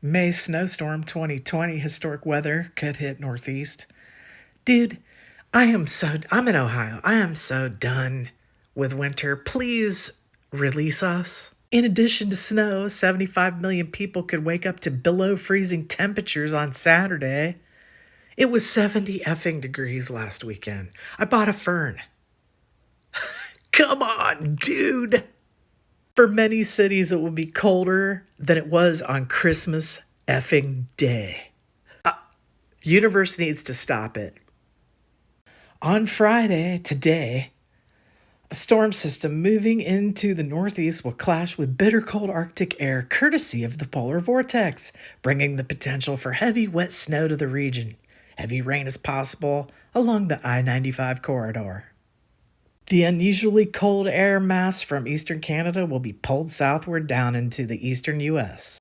May snowstorm 2020 historic weather could hit Northeast. Dude, I'm in Ohio. I am so done with winter. Please release us. In addition to snow, 75 million people could wake up to below freezing temperatures on Saturday. It was 70 effing degrees last weekend. I bought a fern. Come on, dude. For many cities, it will be colder than it was on Christmas effing day. Universe needs to stop it. On Friday, today, a storm system moving into the Northeast will clash with bitter cold Arctic air courtesy of the polar vortex, bringing the potential for heavy, wet snow to the region. Heavy rain is possible along the I-95 corridor. The unusually cold air mass from eastern Canada will be pulled southward down into the eastern U.S.